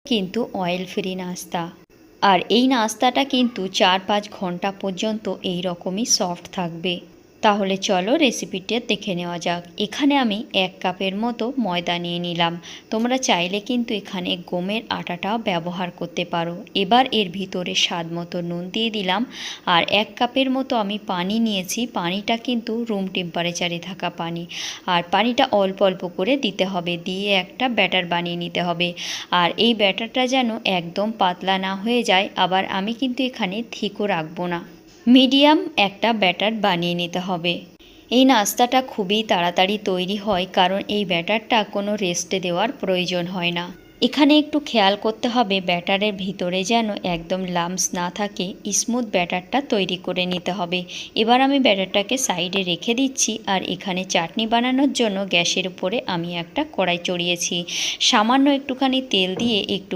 কিন্তু oil free নাস্তা। আর এই নাস্তাটা কিন্তু 4-5 ঘন্টা পর্যন্ত এই রকমই সফট থাকবে। তাহলে চলো রেসিপিটা দেখে নেওয়া যাক। এখানে আমি 1 কাপের মতো ময়দা নিয়ে নিলাম। তোমরা চাইলে কিন্তু এখানে গমের আটাটাও ব্যবহার করতে পারো। এবার এর ভিতরে স্বাদ মতো নুন দিয়ে দিলাম। আর 1 কাপের মতো আমি পানি নিয়েছি। পানিটা কিন্তু রুম টেম্পারেচারে থাকা পানি। আর পানিটা অল্প অল্প করে দিতে হবে, দিয়ে একটা ব্যাটার বানিয়ে নিতে হবে। আর এই ব্যাটারটা যেন একদম পাতলা না হয়ে যায়, আবার আমি কিন্তু এখানে থিকও রাখবো না, মিডিয়াম একটা ব্যাটার বানিয়ে নিতে হবে। এই নাস্তাটা খুবই তাড়াতাড়ি তৈরি হয়, কারণ এই ব্যাটারটা কোনো রেস্টে দেওয়ার প্রয়োজন হয় না। এখানে একটু খেয়াল করতে হবে ব্যাটারের ভিতরে যেন একদম লাম্পস না থাকে, স্মুথ ব্যাটারটা তৈরি করে নিতে হবে। এবার আমি ব্যাটারটাকে সাইডে রেখে দিচ্ছি। আর এখানে চাটনি বানানোর জন্য গ্যাসের উপরে আমি একটা কড়াই চড়িয়েছি। সামান্য একটুখানি তেল দিয়ে একটু